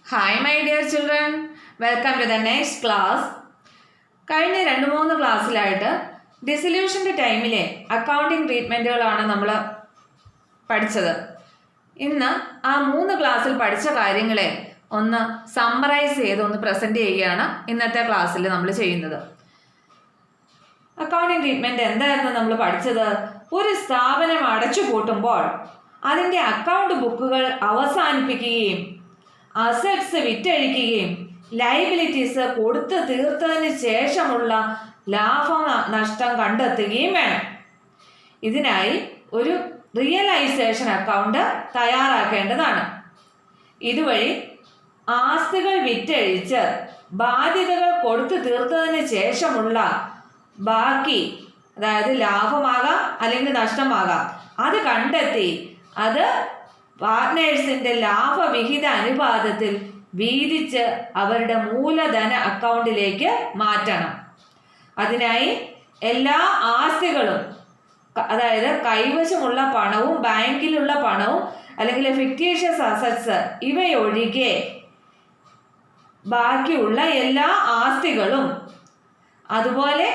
Hi my dear children, welcome to the next class. കഴിഞ്ഞ 2-3 ക്ലാസ്സിലായിട്ട് ഡിസൊല്യൂഷൻ്റെ ടൈമിലെ accounting ട്രീറ്റ്മെൻറ്റുകളാണ് നമ്മൾ പഠിച്ചത്. ഇന്ന് ആ 3 ക്ലാസ്സിൽ പഠിച്ച കാര്യങ്ങളെ ഒന്ന് സമ്മറൈസ് ചെയ്ത് ഒന്ന് പ്രസൻറ്റ് ചെയ്യുകയാണ് ഇന്നത്തെ ക്ലാസ്സിൽ നമ്മൾ ചെയ്യുന്നത്. അക്കൗണ്ടിങ് ട്രീറ്റ്മെൻറ്റ് എന്തായിരുന്നു നമ്മൾ പഠിച്ചത്? ഒരു സ്ഥാപനം അടച്ചു പൂട്ടുമ്പോൾ അതിൻ്റെ അക്കൗണ്ട് ബുക്കുകൾ അവസാനിപ്പിക്കുകയും അസറ്റ്സ് വിറ്റഴിക്കുകയും ലയബിലിറ്റീസ് കൊടുത്തു തീർത്തതിന് ശേഷമുള്ള ലാഭ നഷ്ടം കണ്ടെത്തുകയും വേണം. ഇതിനായി ഒരു റിയലൈസേഷൻ അക്കൗണ്ട് തയ്യാറാക്കേണ്ടതാണ്. ഇതുവഴി ആസ്തികൾ വിറ്റഴിച്ച് ബാധ്യതകൾ കൊടുത്തു തീർത്തതിന് ശേഷമുള്ള ബാക്കി, അതായത് ലാഭമാകാം അല്ലെങ്കിൽ നഷ്ടമാകാം, അത് കണ്ടെത്തി അത് പാർട്ട്നേഴ്സിൻ്റെ ലാഭവിഹിത അനുപാതത്തിൽ വീതിച്ച് അവരുടെ മൂലധന അക്കൗണ്ടിലേക്ക് മാറ്റണം. അതിനായി എല്ലാ ആസ്തികളും, അതായത് കൈവശമുള്ള പണവും ബാങ്കിലുള്ള പണവും അല്ലെങ്കിൽ ഫിക്റ്റീഷ്യസ് അസറ്റ്സ് ഇവയൊഴികെ ബാക്കിയുള്ള എല്ലാ ആസ്തികളും അതുപോലെ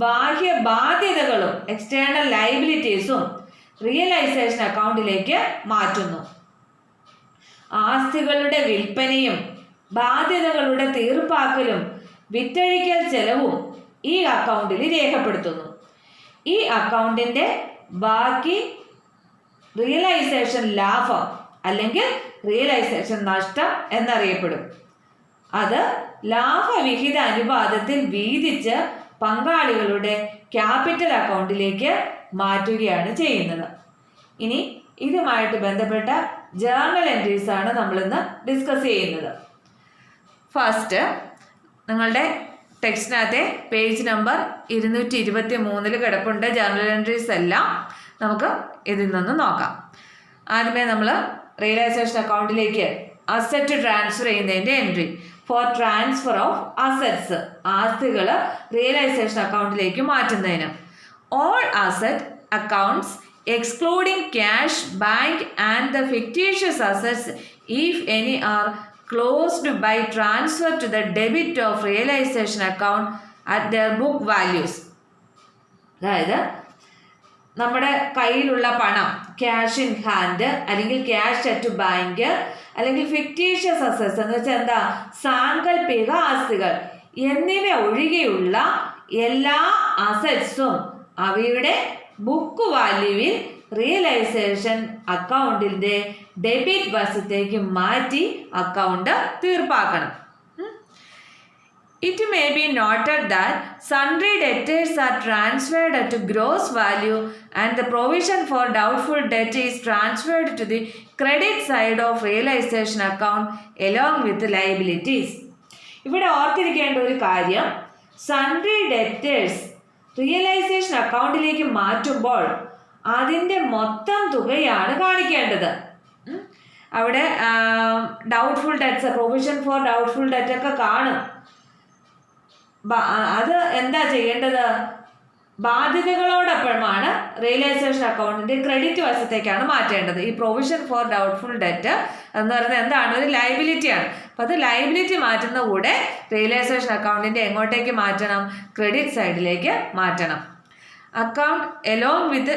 ബാഹ്യ ബാധ്യതകളും എക്സ്റ്റേണൽ ലയബിലിറ്റീസും റിയലൈസേഷൻ അക്കൗണ്ടിലേക്ക് മാറ്റുന്നു. ആസ്തികളുടെ വിൽപ്പനയും ബാധ്യതകളുടെ തീർപ്പാക്കലും വിറ്റഴിക്കൽ ചെലവും ഈ അക്കൗണ്ടിൽ രേഖപ്പെടുത്തുന്നു. ഈ അക്കൗണ്ടിൻ്റെ ബാക്കി റിയലൈസേഷൻ ലാഭം അല്ലെങ്കിൽ റിയലൈസേഷൻ നഷ്ടം എന്നറിയപ്പെടും. അത് ലാഭവിഹിത അനുപാതത്തിൽ വീതിച്ച് പങ്കാളികളുടെ ക്യാപിറ്റൽ അക്കൗണ്ടിലേക്ക് മാറ്റുകയാണ് ചെയ്യുന്നത്. ഇനി ഇതുമായിട്ട് ബന്ധപ്പെട്ട ജേർണൽ എൻട്രീസ് ആണ് നമ്മളിന്ന് ഡിസ്കസ് ചെയ്യുന്നത്. ഫസ്റ്റ്, നിങ്ങളുടെ ടെക്സ്റ്റിനകത്തെ പേജ് നമ്പർ 223 കിടപ്പുണ്ട് ജേർണൽ എൻട്രീസ് എല്ലാം. നമുക്ക് ഇതിൽ നിന്ന് നോക്കാം. ആദ്യമേ നമ്മൾ റിയലൈസേഷൻ അക്കൗണ്ടിലേക്ക് അസറ്റ് ട്രാൻസ്ഫർ ചെയ്യുന്നതിൻ്റെ entry. Four transfer of assets, ആസ്തികൾ റിയലൈസേഷൻ അക്കൗണ്ടിലേക്ക് മാറ്റുന്നതിന്. All asset accounts excluding cash, bank and the fictitious assets, if any, are closed by transfer to the debit of realization account at their book values. അതായത് നമ്മുടെ കയ്യിലുള്ള പണം, cash in hand അല്ലെങ്കിൽ cash at bank അല്ലെങ്കിൽ fictitious assets എന്ന് വെച്ചാൽ എന്താ, സാങ്കല്പിക ആസ്തികൾ എന്നിവ ഒഴികെയുള്ള എല്ലാ അസറ്റ്സും അവയുടെ ബുക്ക് വാല്യൂവിൽ റിയലൈസേഷൻ അക്കൗണ്ടിൻ്റെ ഡെബിറ്റ് വശത്തേക്ക് മാറ്റി account തീർപ്പാക്കണം. It may be noted that sundry debtors are transferred at gross value and the provision for doubtful debt is transferred to the credit side of realization account along with liabilities. ഇവിടെ ഓർത്തിരിക്കേണ്ട ഒരു കാര്യം, sundry debtors realisation അക്കൗണ്ടിലേക്ക് മാറ്റുമ്പോൾ അതിൻ്റെ മൊത്തം തുകയാണ് കാണിക്കേണ്ടത്. അവിടെ doubtful debts, provision for doubtful debt ഒക്കെ കാണും. അത് എന്താ ചെയ്യേണ്ടത്? ബാധ്യതകളോടൊപ്പമാണ് റിയലൈസേഷൻ അക്കൗണ്ടിൻ്റെ ക്രെഡിറ്റ് വശത്തേക്കാണ് മാറ്റേണ്ടത്. ഈ പ്രൊവിഷൻ ഫോർ ഡൗട്ട്ഫുൾ ഡെറ്റ് എന്ന് പറയുന്നത് എന്താണ്? ഒരു ലയബിലിറ്റിയാണ്. അപ്പോൾ അത് ലയബിലിറ്റി മാറ്റുന്ന കൂടെ റിയലൈസേഷൻ അക്കൗണ്ടിൻ്റെ എങ്ങോട്ടേക്ക് മാറ്റണം? ക്രെഡിറ്റ് സൈഡിലേക്ക് മാറ്റണം. Account along with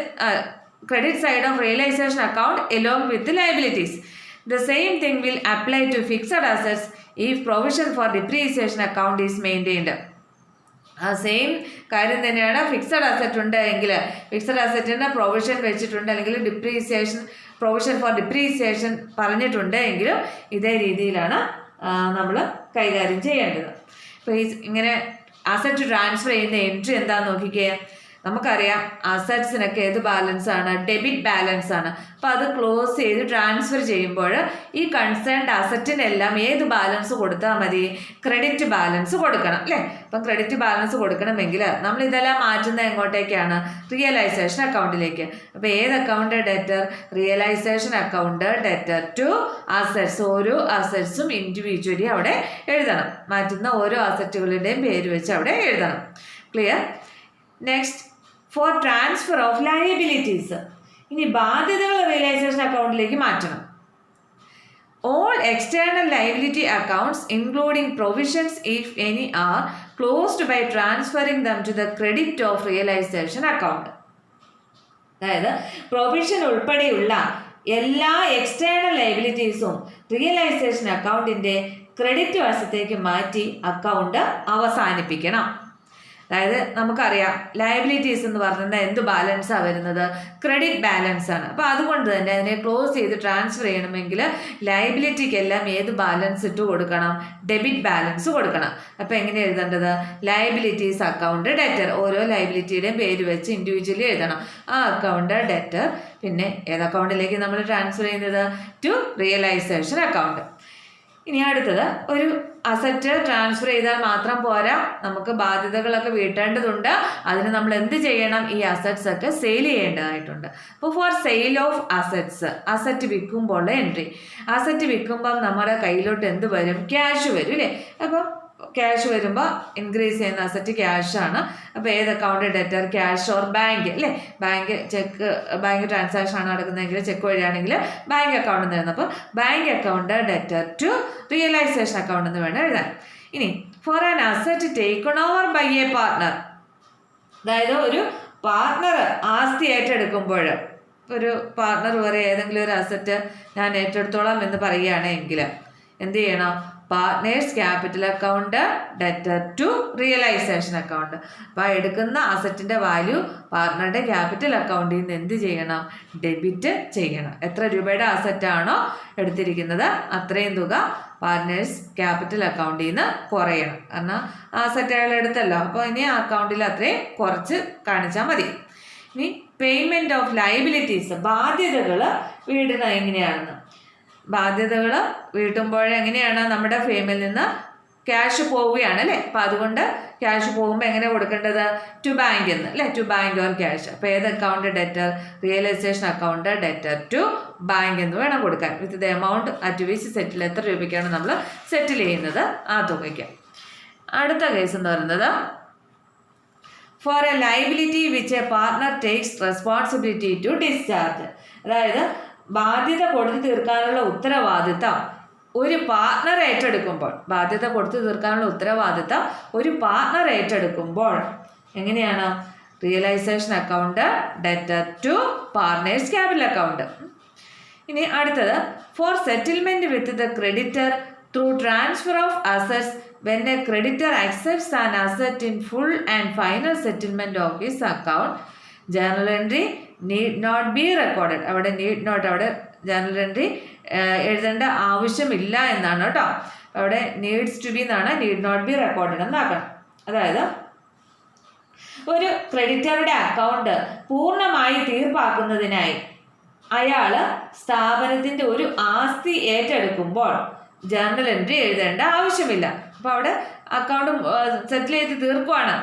credit side of realisation account along with liabilities. The same thing will apply to fixed assets if provision for depreciation account is maintained. ആ സെയിം കാര്യം തന്നെയാണ്. ഫിക്സഡ് അസറ്റ് ഉണ്ട് എങ്കിൽ fixed അസറ്റിൻ്റെ provision വെച്ചിട്ടുണ്ട് അല്ലെങ്കിൽ depreciation, provision for depreciation പറഞ്ഞിട്ടുണ്ട് എങ്കിലും ഇതേ രീതിയിലാണ് നമ്മൾ കൈകാര്യം ചെയ്യേണ്ടത്. ഇപ്പോൾ ഇങ്ങനെ അസറ്റ് ട്രാൻസ്ഫർ ചെയ്യുന്ന എൻട്രി എന്താണെന്ന് നോക്കിക്കേ. നമുക്കറിയാം അസറ്റ്സിനൊക്കെ ഏത് ബാലൻസ് ആണ്? ഡെബിറ്റ് ബാലൻസ് ആണ്. അപ്പോൾ അത് ക്ലോസ് ചെയ്ത് ട്രാൻസ്ഫർ ചെയ്യുമ്പോൾ ഈ കൺസേൺഡ് അസറ്റിനെല്ലാം ഏത് ബാലൻസ് കൊടുത്താൽ മതി? ക്രെഡിറ്റ് ബാലൻസ് കൊടുക്കണം അല്ലേ? അപ്പം ക്രെഡിറ്റ് ബാലൻസ് കൊടുക്കണമെങ്കിൽ നമ്മൾ ഇതെല്ലാം മാറ്റുന്നത് എങ്ങോട്ടേക്കാണ്? റിയലൈസേഷൻ അക്കൗണ്ടിലേക്ക്. അപ്പോൾ ഏത് account? Debtor. Realisation account debtor to assets. ഓരോ അസറ്റ്സും ഇൻഡിവിജ്വലി അവിടെ എഴുതണം. മാറ്റുന്ന ഓരോ അസറ്റുകളുടെയും പേര് വെച്ച് അവിടെ എഴുതണം. Clear? Next, four transfer of liabilities. ഇനി ബാധ്യതകൾ റിയലൈസേഷൻ അക്കൗണ്ടിലേക്ക് മാറ്റണം. All external liability accounts, including provisions if any, are closed by transferring them to the credit of realization account. അതായത് പ്രൊവിഷൻ ഉൾപ്പെടെയുള്ള എല്ലാ എക്സ്റ്റേണൽ ലയബിലിറ്റീസും റിയലൈസേഷൻ അക്കൗണ്ടിൻ്റെ ക്രെഡിറ്റ് വശത്തേക്ക് മാറ്റി അക്കൗണ്ട് അവസാനിപ്പിക്കണം. അതായത് നമുക്കറിയാം ലയബിലിറ്റീസ് എന്ന് പറഞ്ഞാൽ എന്ത് ബാലൻസാണ് വരുന്നത്? ക്രെഡിറ്റ് ബാലൻസ് ആണ്. അപ്പോൾ അതുകൊണ്ട് തന്നെ അതിനെ ക്ലോസ് ചെയ്ത് ട്രാൻസ്ഫർ ചെയ്യണമെങ്കിൽ ലയബിലിറ്റിക്കെല്ലാം ഏത് ബാലൻസ് ഇട്ട് കൊടുക്കണം? ഡെബിറ്റ് ബാലൻസ് കൊടുക്കണം. അപ്പോൾ എങ്ങനെ എഴുതേണ്ടത്? ലയബിലിറ്റീസ് അക്കൗണ്ട് ഡെറ്റർ, ഓരോ ലയബിലിറ്റിയുടെയും പേര് വെച്ച് ഇൻഡിവിജ്വലി എഴുതണം. ആ അക്കൗണ്ട് ഡെറ്റർ. പിന്നെ ഏത് അക്കൗണ്ടിലേക്ക് നമ്മൾ ട്രാൻസ്ഫർ ചെയ്യുന്നത്? To realisation account. ഇനി അടുത്തത്, ഒരു അസറ്റ് ട്രാൻസ്ഫർ ചെയ്താൽ മാത്രം പോരാ, നമുക്ക് ബാധ്യതകളൊക്കെ വീട്ടേണ്ടതുണ്ട്. അതിന് നമ്മൾ എന്ത് ചെയ്യണം? ഈ അസറ്റ്സ് ഒക്കെ സെയിൽ ചെയ്യേണ്ടതായിട്ടുണ്ട്. അപ്പോൾ for sale of assets, asset വിൽക്കുമ്പോൾ എൻട്രി. അസറ്റ് വിൽക്കുമ്പം നമ്മുടെ കയ്യിലോട്ട് എന്ത് വരും? ക്യാഷ് വരും അല്ലേ? അപ്പം ക്യാഷ് വരുമ്പോൾ ഇൻക്രീസ് ചെയ്യുന്ന അസറ്റ് ക്യാഷാണ്. അപ്പോൾ ഏത് account? Debtor, cash or bank അല്ലേ? ബാങ്ക് ചെക്ക്, ബാങ്ക് ട്രാൻസാക്ഷൻ ആണ് നടക്കുന്നതെങ്കിൽ ചെക്ക് വഴിയാണെങ്കിൽ ബാങ്ക് അക്കൗണ്ട് എന്ന് എഴുതുന്നത്. അപ്പോൾ bank account debtor to realisation account എന്ന് വേണം എഴുതാൻ. ഇനി for an asset taken over by a partner, അതായത് ഒരു പാർട്ട്ണർ ആസ്തി ഏറ്റെടുക്കുമ്പോൾ, ഒരു പാർട്ട്ണർ വരെ ഏതെങ്കിലും ഒരു അസറ്റ് ഞാൻ ഏറ്റെടുത്തോളാം എന്ന് പറയുകയാണെങ്കിൽ എന്ത് ചെയ്യണം? Partners capital account debtor to realisation account. അപ്പോൾ എടുക്കുന്ന അസറ്റിൻ്റെ വാല്യൂ പാർട്ട്ണറുടെ ക്യാപിറ്റൽ അക്കൗണ്ടിൽ നിന്ന് എന്ത് ചെയ്യണം? ഡെബിറ്റ് ചെയ്യണം. എത്ര രൂപയുടെ അസറ്റാണോ എടുത്തിരിക്കുന്നത് അത്രയും തുക പാർട്ട്നേഴ്സ് ക്യാപിറ്റൽ അക്കൗണ്ടിൽ നിന്ന് കുറയണം. കാരണം അസറ്റ് അയാൾ എടുത്തല്ലോ, അപ്പോൾ ഇനി ആ അക്കൗണ്ടിൽ അത്രയും കുറച്ച് കാണിച്ചാൽ മതി. ഇനി പേയ്മെൻറ്റ് ഓഫ് ലയബിലിറ്റീസ്, ബാധ്യതകൾ വീടുന്നത് എങ്ങനെയാണെന്ന്. ബാധ്യതകൾ വീട്ടുമ്പോഴെങ്ങനെയാണ്? നമ്മുടെ ഫേമിൽ നിന്ന് ക്യാഷ് പോവുകയാണ് അല്ലേ? അപ്പം അതുകൊണ്ട് ക്യാഷ് പോകുമ്പോൾ എങ്ങനെ കൊടുക്കേണ്ടത്? ടു ബാങ്ക് എന്ന് അല്ലേ? To bank or cash. അപ്പോൾ ഏത് account? Debtor, realisation account debtor to bank എന്ന് വേണം കൊടുക്കാൻ. With the amount at which settle, എത്ര രൂപയ്ക്കാണ് നമ്മൾ സെറ്റിൽ ചെയ്യുന്നത് ആ തുകയ്ക്ക്. അടുത്ത കേസ് എന്ന് പറയുന്നത് for a liability which a partner takes responsibility to discharge. അതായത് ബാധ്യത കൊടുത്തു തീർക്കാനുള്ള ഉത്തരവാദിത്തം ഒരു പാർട്ട്ണർ ഏറ്റെടുക്കുമ്പോൾ, ബാധ്യത കൊടുത്തു തീർക്കാനുള്ള ഉത്തരവാദിത്തം ഒരു പാർട്ട്ണർ ഏറ്റെടുക്കുമ്പോൾ എങ്ങനെയാണ്? Realisation account debtor to partners capital account. ഇനി അടുത്തത് for settlement with the creditor through transfer of assets when a creditor accepts an asset in full and final settlement of his account, journal entry need not be recorded. അവിടെ need not, അവിടെ journal entry എഴുതേണ്ട ആവശ്യമില്ല എന്നാണ് കേട്ടോ. അവിടെ needs to be എന്നാണ്, need not be recorded എന്നാക്കണം. അതായത് ഒരു ക്രെഡിറ്ററുടെ അക്കൗണ്ട് പൂർണ്ണമായി തീർപ്പാക്കുന്നതിനായി അയാൾ സ്ഥാപനത്തിൻ്റെ ഒരു ആസ്തി ഏറ്റെടുക്കുമ്പോൾ ജേർണൽ എൻട്രി എഴുതേണ്ട ആവശ്യമില്ല. അപ്പോൾ അവിടെ അക്കൗണ്ട് സെറ്റിൽ ചെയ്ത് തീർക്കുവാണ്.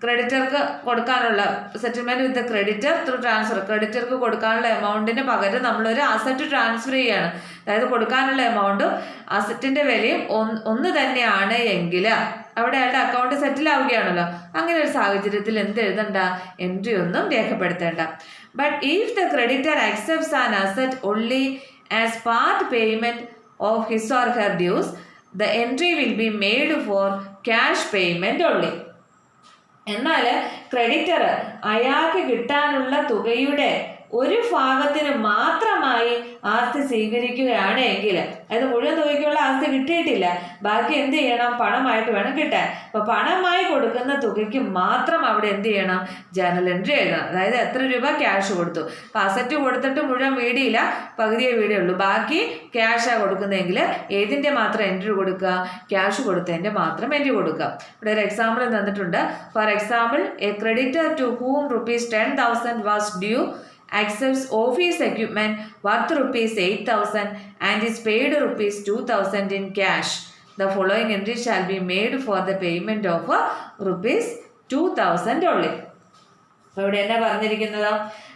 ക്രെഡിറ്റർക്ക് കൊടുക്കാനുള്ള സെറ്റിൽമെൻറ്റ് വിത്ത് ക്രെഡിറ്റർ ത്രൂ ട്രാൻസ്ഫർ, ക്രെഡിറ്റർക്ക് കൊടുക്കാനുള്ള എമൗണ്ടിന് പകരം നമ്മളൊരു അസറ്റ് ട്രാൻസ്ഫർ ചെയ്യുകയാണ്. അതായത് കൊടുക്കാനുള്ള എമൗണ്ടും അസറ്റിൻ്റെ വിലയും ഒന്ന് തന്നെയാണ് എങ്കിൽ അവിടെ അയാളുടെ അക്കൗണ്ട് സെറ്റിൽ ആവുകയാണല്ലോ. അങ്ങനെ ഒരു സാഹചര്യത്തിൽ എന്ത് എഴുതണ്ട? എൻട്രി ഒന്നും രേഖപ്പെടുത്തേണ്ട. But if the creditor accepts an asset only as part payment of his or her dues, the entry will be made for cash payment only. എന്നാൽ ക്രെഡിറ്റർ അയാൾക്ക് കിട്ടാനുള്ള തുകയുടെ ഒരു ഭാഗത്തിന് മാത്രമായി ആസ്തി സ്വീകരിക്കുകയാണ് എങ്കിൽ, അതായത് മുഴുവൻ തുകയ്ക്കുള്ള ആസ്തി കിട്ടിയിട്ടില്ല, ബാക്കി എന്ത് ചെയ്യണം? പണമായിട്ട് വേണം കിട്ടാൻ. അപ്പോൾ പണമായി കൊടുക്കുന്ന തുകയ്ക്ക് മാത്രം അവിടെ എന്ത് ചെയ്യണം? ജേർണൽ എൻട്രി എഴുതണം. അതായത് എത്ര രൂപ ക്യാഷ് കൊടുത്തു. അപ്പോൾ അസറ്റ് കൊടുത്തിട്ട് മുഴുവൻ വീടിയില്ല, പകുതിയേ വീടുള്ളൂ, ബാക്കി ക്യാഷാണ് കൊടുക്കുന്നതെങ്കിൽ ഏതിൻ്റെ മാത്രം എൻട്രി കൊടുക്കുക? ക്യാഷ് കൊടുത്തതിൻ്റെ മാത്രം എൻട്രി കൊടുക്കുക. ഇവിടെ ഒരു എക്സാമ്പിൾ തന്നിട്ടുണ്ട്. For example, a creditor to whom ₹10,000 was due accepts office equipment worth ₹8,000 and is paid ₹2,000 in cash. The following entry shall be made for the payment of ₹2,000 only. അപ്പോൾ ഇവിടെ എന്നാ പറഞ്ഞിരിക്കുന്നത്?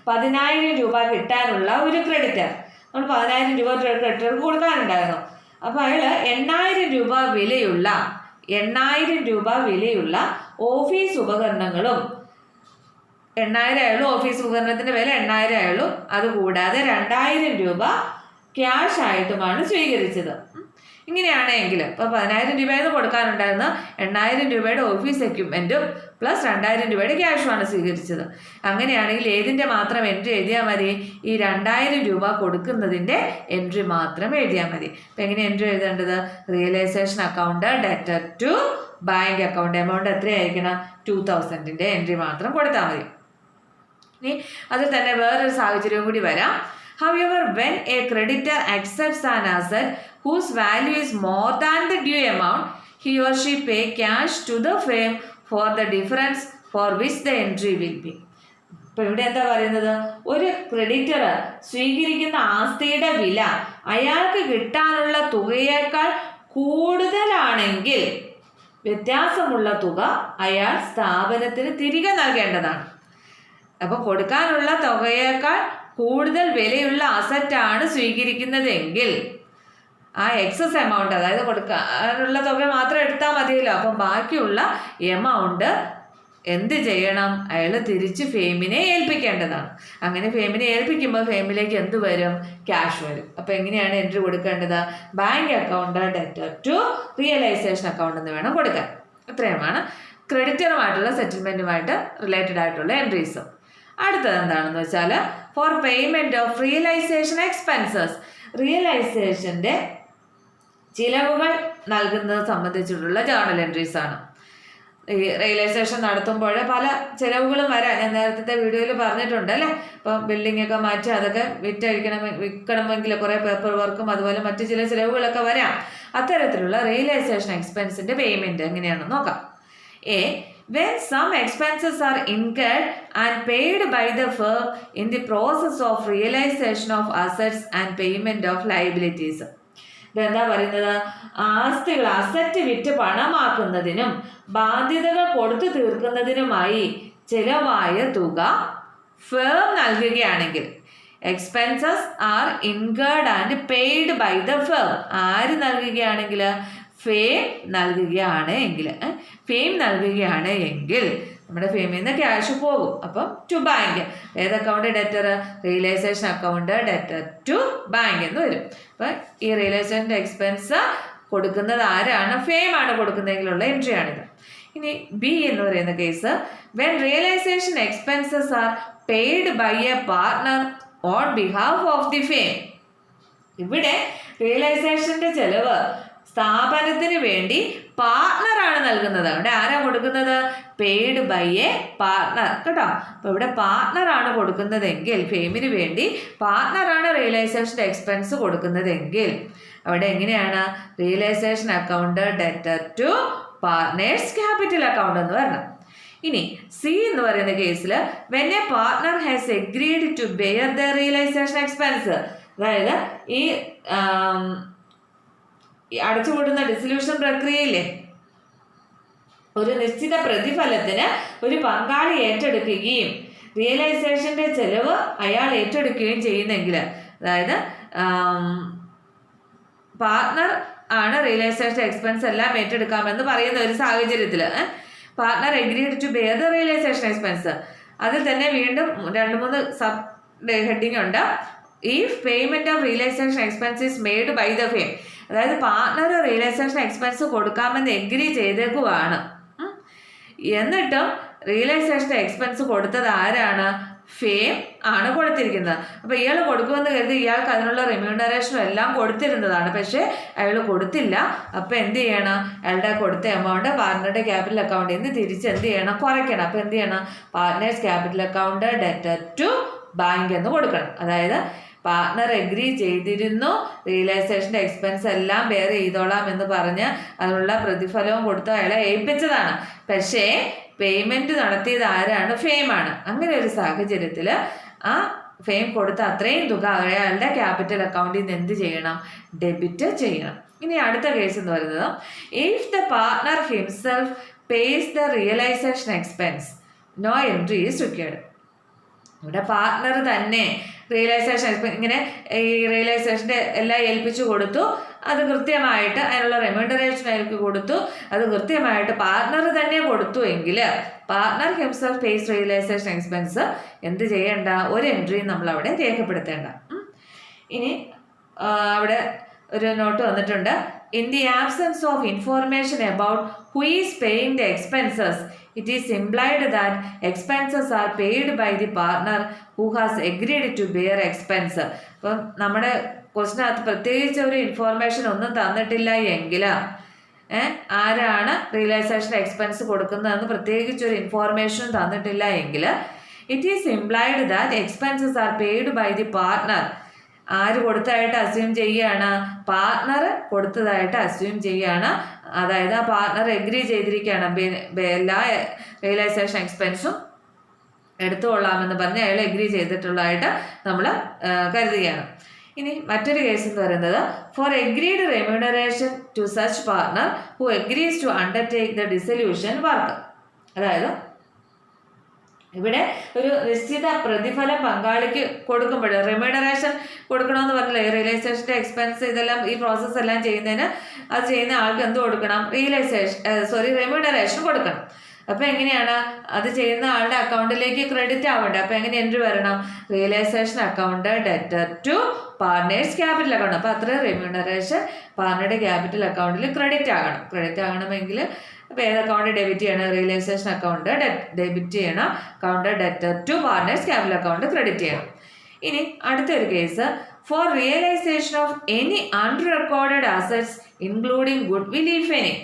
10,000 രൂപ കിട്ടാനുള്ള ഒരു ക്രെഡിറ്റർ, നമ്മൾ 10,000 രൂപ ക്രെഡിറ്റർക്ക് കൊടുക്കാനുണ്ടായിരുന്നു. അപ്പോൾ അയാൾ 8,000 രൂപ വിലയുള്ള ഓഫീസ് ഉപകരണങ്ങളും, 8,000 ആയുള്ളൂ ഓഫീസ് ഉപകരണത്തിൻ്റെ വില, 8,000 ആയുള്ളൂ. അതുകൂടാതെ 2,000 രൂപ ക്യാഷ് ആയിട്ടുമാണ് സ്വീകരിച്ചത്. ഇങ്ങനെയാണെങ്കിൽ ഇപ്പോൾ 10,000 രൂപയെന്ന് കൊടുക്കാനുണ്ടായിരുന്ന 8,000 രൂപയുടെ ഓഫീസ് എക്യുപ്മെൻറ്റും പ്ലസ് 2,000 രൂപയുടെ ക്യാഷുമാണ് സ്വീകരിച്ചത്. അങ്ങനെയാണെങ്കിൽ ഏതിൻ്റെ മാത്രം എൻട്രി എഴുതിയാൽ മതി? ഈ 2,000 രൂപ കൊടുക്കുന്നതിൻ്റെ എൻട്രി മാത്രം എഴുതിയാൽ മതി. അപ്പം എങ്ങനെ എൻട്രി എഴുതേണ്ടത്? Realisation account debtor to bank account amount എത്രയായിരിക്കണം? 2,000ൻ്റെ എൻട്രി മാത്രം കൊടുത്താൽ മതി. ഇനി അതിൽ തന്നെ വേറൊരു സാഹചര്യവും കൂടി വരാം. However, when a creditor accepts an asset whose value is more than the due amount, he or she pay cash to the firm for the difference for which the entry will be. ഇപ്പോൾ ഇവിടെ എന്താ പറയുന്നത്? ഒരു creditor സ്വീകരിക്കുന്ന ആസ്തിയുടെ വില അയാൾക്ക് കിട്ടാനുള്ള തുകയേക്കാൾ കൂടുതലാണെങ്കിൽ വ്യത്യാസമുള്ള തുക അയാൾ സ്ഥാപനത്തിന് തിരികെ നൽകേണ്ടതാണ്. അപ്പോൾ കൊടുക്കാനുള്ള തുകയേക്കാൾ കൂടുതൽ വിലയുള്ള അസറ്റാണ് സ്വീകരിക്കുന്നതെങ്കിൽ ആ എക്സസ് എമൗണ്ട്, അതായത് കൊടുക്കാനുള്ള തുക മാത്രം എടുത്താൽ മതിയല്ലോ. അപ്പം ബാക്കിയുള്ള എമൗണ്ട് എന്ത് ചെയ്യണം? അയാൾ തിരിച്ച് ഫേമിനെ ഏൽപ്പിക്കേണ്ടതാണ്. അങ്ങനെ ഫേമിനെ ഏൽപ്പിക്കുമ്പോൾ ഫേമിലേക്ക് എന്ത് വരും? ക്യാഷ് വരും. അപ്പോൾ എങ്ങനെയാണ് എൻട്രി കൊടുക്കേണ്ടത്? Bank account debtor to realisation account എന്ന് വേണം കൊടുക്കാൻ. ഇത്രയുമാണ് ക്രെഡിറ്ററുമായിട്ടുള്ള സെറ്റിൽമെൻറ്റുമായിട്ട് റിലേറ്റഡ് ആയിട്ടുള്ള എൻട്രീസ്. അടുത്തത് എന്താണെന്ന് വെച്ചാൽ for payment of realisation expenses, റിയലൈസേഷൻ്റെ ചിലവുകൾ നൽകുന്നത് സംബന്ധിച്ചിട്ടുള്ള ജേർണൽ എൻട്രീസ് ആണ്. ഈ റിയലൈസേഷൻ നടത്തുമ്പോൾ പല ചിലവുകളും വരാം. ഞാൻ നേരത്തെ വീഡിയോയിൽ പറഞ്ഞിട്ടുണ്ട് അല്ലേ. ഇപ്പം ബിൽഡിംഗ് ഒക്കെ മാറ്റി അതൊക്കെ വിൽക്കണമെങ്കിൽ കുറേ പേപ്പർ വർക്കും അതുപോലെ മറ്റു ചില ചിലവുകളൊക്കെ വരാം. അത്തരത്തിലുള്ള റിയലൈസേഷൻ എക്സ്പെൻസിൻ്റെ പേയ്മെൻറ്റ് എങ്ങനെയാണെന്ന് നോക്കാം. When some expenses are incurred and paid by the firm in the process of realization of assets and payment of liabilities. ഇതെന്താ പറയുന്നത്? ആസ്തികൾ അസറ്റ് വിറ്റ് പണമാക്കുന്നതിനും ബാധ്യതകൾ കൊടുത്തു തീർക്കുന്നതിനുമായി ചിലവായ തുക ഫേം നൽകുകയാണെങ്കിൽ, expenses are incurred and paid by the firm, ആര് നൽകുകയാണെങ്കിൽ? ഫേം നൽകുകയാണ് എങ്കിൽ, ഫേം നൽകുകയാണ് എങ്കിൽ നമ്മുടെ ഫേമിൽ നിന്ന് ക്യാഷ് പോകും. അപ്പം ടു ബാങ്ക്, ഏത് account? Debtor realisation account debtor to bank എന്ന് വരും. അപ്പം ഈ റിയലൈസേഷൻ്റെ എക്സ്പെൻസ് കൊടുക്കുന്നത് ആരാണ്? ഫേം ആണ് കൊടുക്കുന്നതെങ്കിലുള്ള എൻട്രി ആണിത്. ഇനി ബി എന്ന് പറയുന്ന case, when realisation expenses are paid by a partner on behalf of the firm. ഇവിടെ റിയലൈസേഷൻ്റെ ചെലവ് സ്ഥാപനത്തിന് വേണ്ടി പാർട്ട്ണറാണ് നൽകുന്നത്. അവിടെ ആരാ കൊടുക്കുന്നത്? പെയ്ഡ് ബൈ എ പാർട്ട്ണർ കേട്ടോ. അപ്പോൾ ഇവിടെ പാർട്ട്ണറാണ് കൊടുക്കുന്നതെങ്കിൽ, ഫേമിന് വേണ്ടി പാർട്ട്ണറാണ് റിയലൈസേഷൻ എക്സ്പെൻസ് കൊടുക്കുന്നതെങ്കിൽ അവിടെ എങ്ങനെയാണ്? Realisation account debtor to partners capital account എന്ന് പറയണം. ഇനി സി എന്ന് പറയുന്ന കേസിൽ when a partner has agreed to bear the realisation expense, അതായത് ഈ അടച്ചുപൂട്ടുന്ന ഡിസൊല്യൂഷൻ പ്രക്രിയയില്ലേ ഒരു നിശ്ചിത പ്രതിഫലത്തിന് ഒരു പങ്കാളി ഏറ്റെടുക്കുകയും റിയലൈസേഷൻ്റെ ചെലവ് അയാൾ ഏറ്റെടുക്കുകയും ചെയ്യുന്നെങ്കിൽ, അതായത് പാർട്ട്ണർ ആണ് റിയലൈസേഷൻ എക്സ്പെൻസ് എല്ലാം ഏറ്റെടുക്കാമെന്ന് പറയുന്ന ഒരു സാഹചര്യത്തിൽ partner agreed to bear the realisation expense, അതിൽ തന്നെ വീണ്ടും 2-3 സബ് ഹെഡിങ് ഉണ്ട്. If payment of realisation expense is made by the firm, അതായത് പാർട്ട്ണർ റിയലൈസേഷൻ എക്സ്പെൻസ് കൊടുക്കാമെന്ന് എഗ്രി ചെയ്തേക്കുവാണ്, എന്നിട്ടും റിയലൈസേഷൻ എക്സ്പെൻസ് കൊടുത്തത് ആരാണ്? ഫേം ആണ് കൊടുത്തിരിക്കുന്നത്. അപ്പോൾ ഇയാൾ കൊടുക്കുമെന്ന് കരുതി ഇയാൾക്ക് അതിനുള്ള റെമ്യൂണറേഷനും എല്ലാം കൊടുത്തിരുന്നതാണ്, പക്ഷേ അയാൾ കൊടുത്തില്ല. അപ്പോൾ എന്ത് ചെയ്യണം? അയാളുടെ കൊടുത്ത എമൗണ്ട് പാർട്ട്ണറുടെ ക്യാപിറ്റൽ അക്കൗണ്ടിൽ നിന്ന് തിരിച്ച് എന്ത് ചെയ്യണം? കുറയ്ക്കണം. അപ്പോൾ എന്ത് ചെയ്യണം? Partners capital account debtor to bank എന്ന് കൊടുക്കണം. അതായത് പാർട്ട്ണർ എഗ്രി ചെയ്തിരുന്നു റിയലൈസേഷൻ്റെ എക്സ്പെൻസ് എല്ലാം ബെയർ ചെയ്തോളാം എന്ന് പറഞ്ഞ് അതിനുള്ള പ്രതിഫലവും കൊടുത്ത് അയാളെ ഏൽപ്പിച്ചതാണ്, പക്ഷേ പേയ്മെൻറ്റ് നടത്തിയത് ആരാണ്? ഫേമാണ്. അങ്ങനെ ഒരു സാഹചര്യത്തിൽ ആ ഫേം കൊടുത്ത അത്രയും തുക അയാളുടെ ക്യാപിറ്റൽ അക്കൗണ്ടിൽ നിന്ന് എന്ത് ചെയ്യണം? ഡെബിറ്റ് ചെയ്യണം. ഇനി അടുത്ത കേസ് എന്ന് പറയുന്നത് if the partner himself pays the realisation expense no entry is required. ഇവിടെ പാർട്ട്ണർ തന്നെ റിയലൈസേഷൻ ഇങ്ങനെ ഈ റിയലൈസേഷൻ്റെ എല്ലാം ഏൽപ്പിച്ചു കൊടുത്തു, അത് കൃത്യമായിട്ട് അതിനുള്ള റെമ്യൂണറേഷൻ അയാൾക്ക് കൊടുത്തു, അത് കൃത്യമായിട്ട് പാർട്ട്ണർ തന്നെ കൊടുത്തു എങ്കിൽ partner himself pays realisation expense എന്ത് ചെയ്യേണ്ട? ഒരു എൻട്രിയും നമ്മളവിടെ രേഖപ്പെടുത്തേണ്ട. ഇനി അവിടെ ഒരു നോട്ട് വന്നിട്ടുണ്ട്. In the absence of information about who is paying the expenses it is implied that expenses are paid by the partner who has agreed to bear expense. അപ്പം നമ്മുടെ ക്വസ്റ്റിനകത്ത് പ്രത്യേകിച്ച് ഒരു ഇൻഫോർമേഷൻ ഒന്നും തന്നിട്ടില്ല എങ്കിൽ ആരാണ് റിയലൈസേഷൻ എക്സ്പെൻസ് കൊടുക്കുന്നതെന്ന് പ്രത്യേകിച്ച് ഒരു ഇൻഫോർമേഷൻ തന്നിട്ടില്ല എങ്കിൽ it is implied that expenses are paid by the partner. ആര് കൊടുത്തതായിട്ട് അസ്യൂം ചെയ്യുകയാണ്? പാർട്ണർ കൊടുത്തതായിട്ട് അസ്യൂം ചെയ്യുകയാണ്. അതായത് ആ പാർട്ണർ എഗ്രി ചെയ്തിരിക്കുകയാണ്, എല്ലാ റിയലൈസേഷൻ എക്സ്പെൻസും എടുത്തുകൊള്ളാമെന്ന് പറഞ്ഞ് അയാൾ എഗ്രി ചെയ്തിട്ടുള്ളതായിട്ട് നമ്മൾ കരുതുകയാണ്. ഇനി മറ്റൊരു കേസ് എന്ന് പറയുന്നത് for agreed remuneration to such partner who agrees to undertake the dissolution work. അതായത് ഇവിടെ ഒരു നിശ്ചിത പ്രതിഫലം പങ്കാളിക്ക് കൊടുക്കുമ്പോൾ റെമ്യൂണറേഷൻ കൊടുക്കണമെന്ന് പറഞ്ഞില്ലേ, റിയലൈസേഷൻ്റെ എക്സ്പെൻസ് ഇതെല്ലാം ഈ പ്രോസസ്സ് എല്ലാം ചെയ്യുന്നതിന് അത് ചെയ്യുന്ന ആൾക്ക് എന്ത് കൊടുക്കണം? റെമ്യൂണറേഷൻ കൊടുക്കണം. അപ്പോൾ എങ്ങനെയാണ് അത് ചെയ്യുന്ന ആളുടെ അക്കൗണ്ടിലേക്ക് ക്രെഡിറ്റ് ആവേണ്ടത്? അപ്പോൾ എങ്ങനെ എൻട്രി വരണം? Realisation account debtor to partners capital account. അപ്പോൾ അത്രയും റെമ്യൂണറേഷൻ പാർട്ണറുടെ ക്യാപിറ്റൽ അക്കൗണ്ടിൽ ക്രെഡിറ്റ് ആകണം. ക്രെഡിറ്റ് ആകണമെങ്കിൽ അപ്പോൾ ഏത് അക്കൗണ്ട് ഡെബിറ്റ് ചെയ്യണം? റിയലൈസേഷൻ അക്കൗണ്ട് ഡെബിറ്റ് ചെയ്യണം. Account debtor to partners capital account credit ചെയ്യണം. ഇനി അടുത്തൊരു case for realisation of any unrecorded assets including goodwill if any.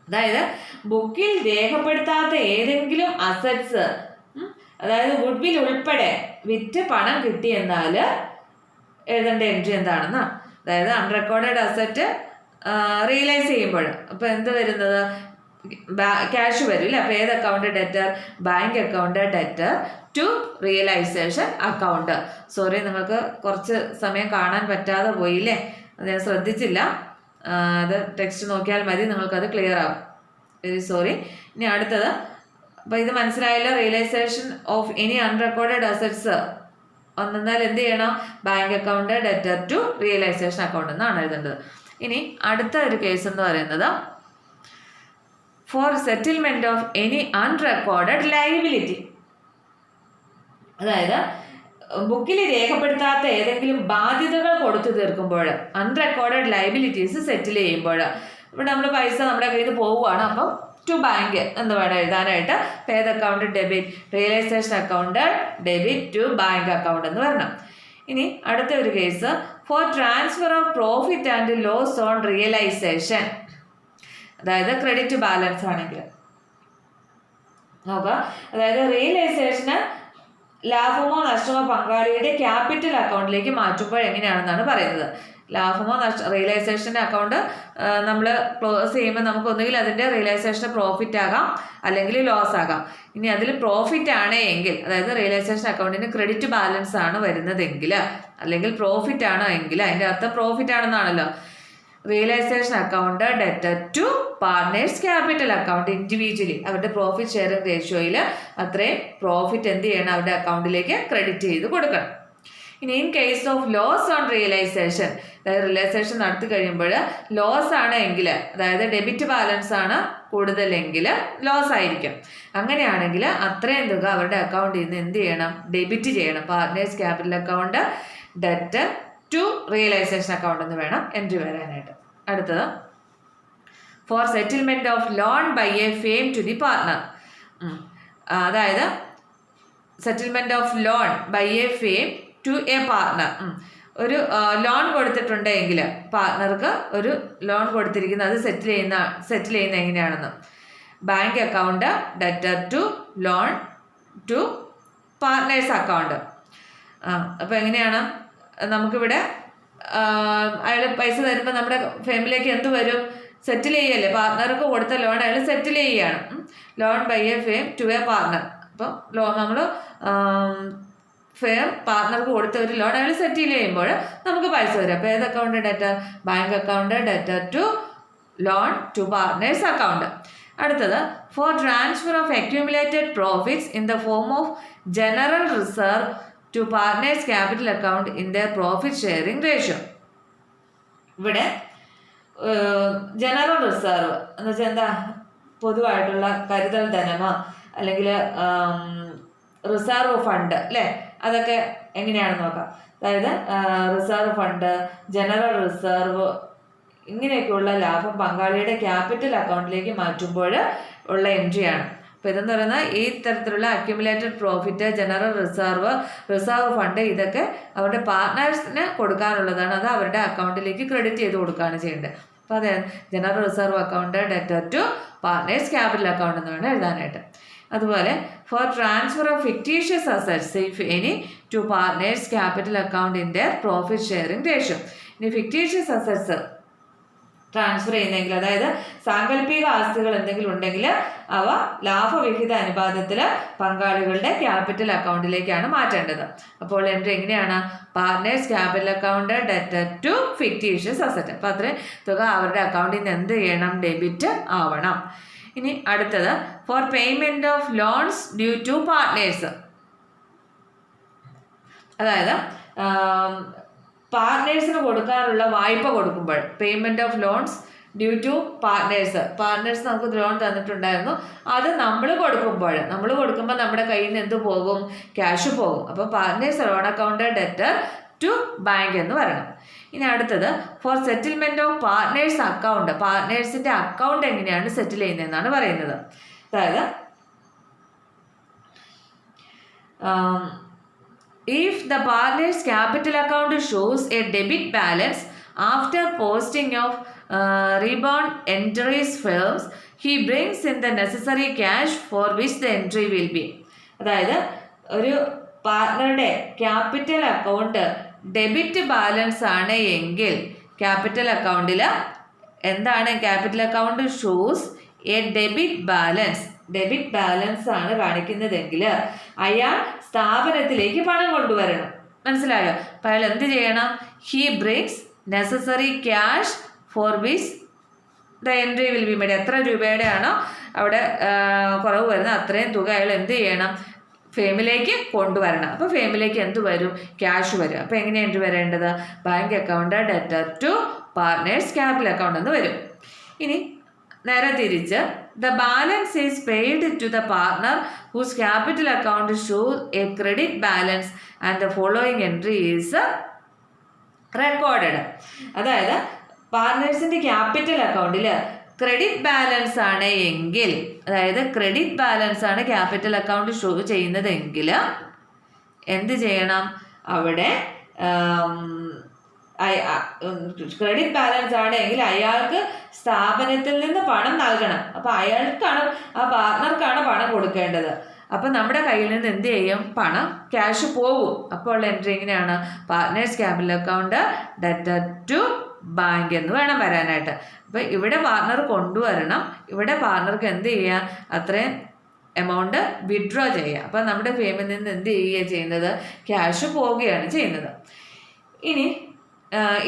അതായത് ബുക്കിൽ രേഖപ്പെടുത്താത്ത ഏതെങ്കിലും അസറ്റ്സ്, അതായത് ഗുഡ് വിൽ ഉൾപ്പെടെ വിറ്റ് പണം കിട്ടിയെന്നാൽ എഴുതേണ്ട എൻട്രി എന്താണെന്ന്. അതായത് അൺറെക്കോർഡഡ് അസറ്റ് റിയലൈസ് ചെയ്യുമ്പോൾ അപ്പോൾ എന്ത് വരുന്നത്? ക്യാഷ് വരില്ല. അപ്പോൾ ഏത് account? Debtor bank account debtor to realisation account. Sorry, നിങ്ങൾക്ക് കുറച്ച് സമയം കാണാൻ പറ്റാതെ പോയില്ലേ, അത് ഞാൻ ശ്രദ്ധിച്ചില്ല. അത് ടെക്സ്റ്റ് നോക്കിയാൽ മതി, നിങ്ങൾക്കത് ക്ലിയർ ആവും. Very sorry. ഇനി അടുത്തത്, അപ്പോൾ ഇത് മനസ്സിലായല്ലോ. Realisation of any unrecorded assets വന്നാൽ എന്ത് ചെയ്യണം? Bank account debtor to realisation account എന്നാണ് എഴുതേണ്ടത്. ഇനി അടുത്ത ഒരു കേസ് എന്ന് പറയുന്നത് for settlement of any unrecorded liability. അതായത് ബുക്കിൽ രേഖപ്പെടുത്താത്ത ഏതെങ്കിലും ബാധ്യതകൾ കൊടുത്തു തീർക്കുമ്പോൾ, അൺറെക്കോർഡഡ് ലയബിലിറ്റീസ് സെറ്റിൽ ചെയ്യുമ്പോൾ, ഇവിടെ നമ്മൾ പൈസ നമ്മുടെ കയ്യിൽ നിന്ന് പോവുകയാണ്. അപ്പം ടു ബാങ്ക് എന്ന് വേണം എഴുതാനായിട്ട്. ഏത് account? Debit realisation account debit to bank account എന്ന് വരണം. ഇനി അടുത്ത ഒരു case for transfer of profit and loss on realisation. അതായത് ക്രെഡിറ്റ് ബാലൻസ് ആണെങ്കിൽ നോക്കുക. അതായത് റിയലൈസേഷന് ലാഭമോ നഷ്ടമോ പങ്കാളിയുടെ ക്യാപിറ്റൽ അക്കൗണ്ടിലേക്ക് മാറ്റുമ്പോൾ എങ്ങനെയാണെന്നാണ് പറയുന്നത്. ലാഭമോ റിയലൈസേഷൻ അക്കൗണ്ട് നമ്മൾ ക്ലോസ് ചെയ്യുമ്പോൾ നമുക്ക് ഒന്നുകിൽ അതിൻ്റെ റിയലൈസേഷൻ പ്രോഫിറ്റ് ആകാം, അല്ലെങ്കിൽ ലോസ് ആകാം. ഇനി അതിൽ പ്രോഫിറ്റ് ആണ് എങ്കിൽ, അതായത് റിയലൈസേഷൻ അക്കൗണ്ടിന് ക്രെഡിറ്റ് ബാലൻസ് ആണ് വരുന്നതെങ്കിൽ, അല്ലെങ്കിൽ പ്രോഫിറ്റ് ആണ് എങ്കിൽ, അതിൻ്റെ അർത്ഥം പ്രോഫിറ്റ് ആണെന്നാണല്ലോ. Realisation account debtor to partners capital account individually അവരുടെ പ്രോഫിറ്റ് ഷെയറിംഗ് റേഷ്യോയിൽ അത്രയും പ്രോഫിറ്റ് എന്ത് ചെയ്യണം? അവരുടെ അക്കൗണ്ടിലേക്ക് ക്രെഡിറ്റ് ചെയ്ത് കൊടുക്കണം. ഇനി in case of loss on realisation, അതായത് റിയലൈസേഷൻ നടത്തി കഴിയുമ്പോൾ ലോസ് ആണ് എങ്കിൽ, അതായത് ഡെബിറ്റ് ബാലൻസ് ആണ് കൂടുതലെങ്കിൽ ലോസ് ആയിരിക്കും. അങ്ങനെയാണെങ്കിൽ അത്രയും തുക അവരുടെ അക്കൗണ്ടിൽ നിന്ന് എന്ത് ചെയ്യണം? ഡെബിറ്റ് ചെയ്യണം. Partners capital account debtor to realisation account എന്ന് വേണം എൻട്രി വരാനായിട്ട്. അടുത്തത് for settlement of loan by a firm to the partner. അതായത് settlement of loan by a firm to a partner. ഒരു ലോൺ കൊടുത്തിട്ടുണ്ടെങ്കിൽ പാർട്ട്ണർക്ക് ഒരു ലോൺ കൊടുത്തിരിക്കുന്നത് അത് സെറ്റിൽ ചെയ്യുന്ന എങ്ങനെയാണെന്ന്. Bank account debtor to loan to partners account. അപ്പോൾ എങ്ങനെയാണ്? നമുക്കിവിടെ അയാൾ പൈസ തരുമ്പോൾ നമ്മുടെ ഫാമിലിയിലേക്ക് എന്ത് വരും? സെറ്റിൽ ചെയ്യല്ലേ. പാർട്ട്ണർക്ക് കൊടുത്ത ലോൺ അയാൾ സെറ്റിൽ ചെയ്യുകയാണ്. Loan by a firm to a partner. അപ്പം നമ്മൾ ഫേം പാർട്ട്ണർക്ക് കൊടുത്ത ഒരു ലോൺ അയാൾ സെറ്റിൽ ചെയ്യുമ്പോൾ നമുക്ക് പൈസ വരും. അപ്പോൾ ഏത് account? Debtor bank account debtor to loan to partners account. അടുത്തത് for transfer of accumulated profits in the form of general reserve to partners capital account in the profit sharing ratio. ഇവിടെ general reserve എന്ന് വെച്ചാൽ എന്താ? പൊതുവായിട്ടുള്ള കരുതൽ ധനമോ അല്ലെങ്കിൽ reserve fund അല്ലേ, അതൊക്കെ എങ്ങനെയാണെന്ന് നോക്കാം. അതായത് റിസർവ് ഫണ്ട്, ജനറൽ റിസർവ്, ഇങ്ങനെയൊക്കെയുള്ള ലാഭം പങ്കാളിയുടെ ക്യാപിറ്റൽ അക്കൗണ്ടിലേക്ക് മാറ്റുമ്പോൾ ഉള്ള എൻട്രിയാണ്. അപ്പോൾ ഇതെന്ന് പറയുന്നത് ഈ തരത്തിലുള്ള accumulated profit, general reserve, reserve fund, ഇതൊക്കെ അവരുടെ പാർട്ട്നേഴ്സിന് കൊടുക്കാനുള്ളതാണ്. അത് അവരുടെ അക്കൗണ്ടിലേക്ക് ക്രെഡിറ്റ് ചെയ്ത് കൊടുക്കുകയാണ് ചെയ്യേണ്ടത്. അപ്പോൾ അതെ, general reserve account debtor to partners capital account എന്ന് വേണം എഴുതാനായിട്ട്. അതുപോലെ for transfer of fictitious assets if any to partners capital account in their profit sharing ratio. ഇനി ഫിക്റ്റീഷ്യസ് അസറ്റ്സ് ട്രാൻസ്ഫർ ചെയ്യുന്നെങ്കിൽ, അതായത് സാങ്കല്പിക ആസ്തികൾ എന്തെങ്കിലും ഉണ്ടെങ്കിൽ അവ ലാഭവിഹിത അനുപാതത്തിൽ പങ്കാളികളുടെ ക്യാപിറ്റൽ അക്കൗണ്ടിലേക്കാണ് മാറ്റേണ്ടത്. അപ്പോൾ എൻട്രി എങ്ങനെയാണ്? Partners capital account debtor to fictitious asset. അപ്പോൾ അത്രയും തുക അവരുടെ അക്കൗണ്ടിൽ നിന്ന് എന്ത് ചെയ്യണം? ഡെബിറ്റ് ആവണം. ഇനി അടുത്തത് for payment of loans due to partners. അതായത് പാർട്ട്നേഴ്സിന് കൊടുക്കാനുള്ള വായ്പ കൊടുക്കുമ്പോൾ, payment of loans due to partners നമുക്ക് ലോൺ തന്നിട്ടുണ്ടായിരുന്നു, അത് നമ്മൾ കൊടുക്കുമ്പോൾ നമ്മുടെ കയ്യിൽ നിന്ന് എന്ത് പോകും? ക്യാഷ് പോകും. അപ്പോൾ partners loan account debtor to bank എന്ന് പറയണം. ഇനി അടുത്തത് for settlement of partners account. പാർട്ട്നേഴ്സിന്റെ അക്കൗണ്ട് എങ്ങനെയാണ് സെറ്റിൽ ചെയ്യുന്നതെന്നാണ് പറയുന്നത്. അതായത് if the partner's capital account shows a debit balance after posting of rebond entries firms, he brings in the necessary cash for which the entry will be. അതായത് ഒരു പാർട്ട്ണറുടെ capital account debit balance ആണ് എങ്കിൽ, capital അക്കൗണ്ടിൽ എന്താണ്? Capital account shows A debit balance ആണ് കാണിക്കുന്നതെങ്കിൽ അയാൾ സ്ഥാപനത്തിലേക്ക് പണം കൊണ്ടുവരണം. മനസ്സിലായോ? അപ്പം അയാൾ എന്ത് ചെയ്യണം? He brings necessary cash four which the entry will be made. എത്ര രൂപയുടെ ആണോ അവിടെ കുറവ് വരുന്നത് അത്രയും തുക അയാൾ എന്ത് ചെയ്യണം? ഫേമിലേക്ക് കൊണ്ടുവരണം. അപ്പോൾ ഫേമിലേക്ക് എന്ത് വരും? ക്യാഷ് വരും. അപ്പോൾ എങ്ങനെ എൻട്രി വരേണ്ടത്? Bank account debtor to partners capital account എന്ന് വരും. ഇനി നേരെ തിരിച്ച് the balance is paid to the partner whose capital account shows a credit balance and the following entry is recorded. അതായത് പാർട്ട്നേഴ്സിന്റെ ക്യാപിറ്റൽ അക്കൗണ്ടിൽ ക്രെഡിറ്റ് ബാലൻസ് ആണ് എങ്കിൽ, അതായത് ക്രെഡിറ്റ് ബാലൻസ് ആണ് ക്യാപിറ്റൽ അക്കൗണ്ട് ഷോ ചെയ്യുന്നതെങ്കിൽ എന്ത് ചെയ്യണം? അവിടെ ക്രെഡിറ്റ് ബാലൻസ് ആണെങ്കിൽ അയാൾക്ക് സ്ഥാപനത്തിൽ നിന്ന് പണം നൽകണം. അപ്പം അയാൾക്കാണ്, ആ പാർട്ട്ണർക്കാണ് പണം കൊടുക്കേണ്ടത്. അപ്പം നമ്മുടെ കയ്യിൽ നിന്ന് എന്ത് ചെയ്യും? പണം, ക്യാഷ് പോകും. അപ്പോൾ ഉള്ള എൻട്രി എങ്ങനെയാണ്? Partners capital account debtor to bank എന്ന് വേണം വരാനായിട്ട്. അപ്പം ഇവിടെ പാർട്ട്ണർ കൊണ്ടുവരണം, ഇവിടെ പാർട്ട്ണർക്ക് എന്ത് ചെയ്യുക? അത്രയും എമൗണ്ട് വിഡ്രോ ചെയ്യുക. അപ്പം നമ്മുടെ ഫേമിൽ നിന്ന് എന്ത് ചെയ്യുക ചെയ്യുന്നത്? ക്യാഷ് പോവുകയാണ് ചെയ്യുന്നത്. ഇനി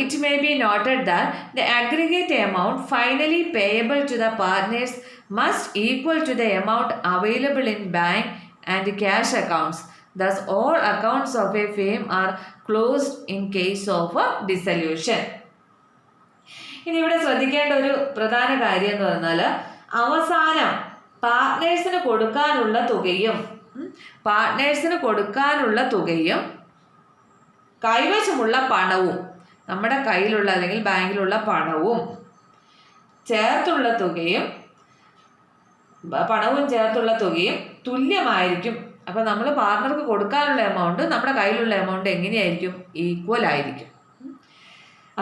it may be noted that the aggregate amount finally payable to the partners must equal to the amount available in bank and cash accounts. Thus, all accounts of a firm are closed in case of a dissolution. ഇനി ഇവിടെ ശ്രദ്ധിക്കേണ്ട ഒരു പ്രധാന കാര്യം എന്ന് പറഞ്ഞാൽ, അവസാനം പാർട്ട്നേഴ്സിന് കൊടുക്കാനുള്ള തുകയും കൈവശമുള്ള പണവും, നമ്മുടെ കയ്യിലുള്ള അല്ലെങ്കിൽ ബാങ്കിലുള്ള പണവും ചേർത്തുള്ള തുകയും തുല്യമായിരിക്കും. അപ്പം നമ്മൾ പാർട്ട്ണർക്ക് കൊടുക്കാനുള്ള എമൗണ്ട് നമ്മുടെ കയ്യിലുള്ള എമൗണ്ട് എങ്ങനെയായിരിക്കും? ഈക്വൽ ആയിരിക്കും.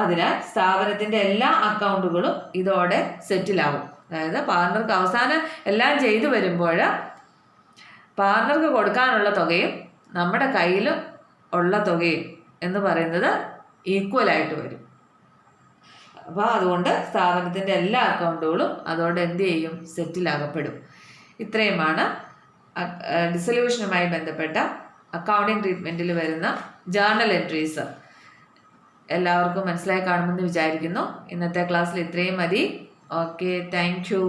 അതിനാൽ സ്ഥാപനത്തിൻ്റെ എല്ലാ അക്കൗണ്ടുകളും ഇതോടെ സെറ്റിലാവും. അതായത് പാർട്ട്ണർക്ക് അവസാനം എല്ലാം ചെയ്തു വരുമ്പോൾ പാർട്ട്ണർക്ക് കൊടുക്കാനുള്ള തുകയും നമ്മുടെ കയ്യിൽ ഉള്ള തുകയും എന്ന് പറയുന്നത് ഈക്വലായിട്ട് വരും. അപ്പോൾ അതുകൊണ്ട് സ്ഥാപനത്തിൻ്റെ എല്ലാ അക്കൗണ്ടുകളും അതോടെ എന്ത് ചെയ്യും? സെറ്റിലാകപ്പെടും. ഇത്രയുമാണ് ഡിസൊല്യൂഷനുമായി ബന്ധപ്പെട്ട അക്കൗണ്ടിങ് ട്രീറ്റ്മെൻറ്റിൽ വരുന്ന ജേർണൽ എൻട്രീസ്. എല്ലാവർക്കും മനസ്സിലായി കാണുമെന്ന് വിചാരിക്കുന്നു. ഇന്നത്തെ ക്ലാസ്സിൽ ഇത്രയും മതി. Okay, thank you.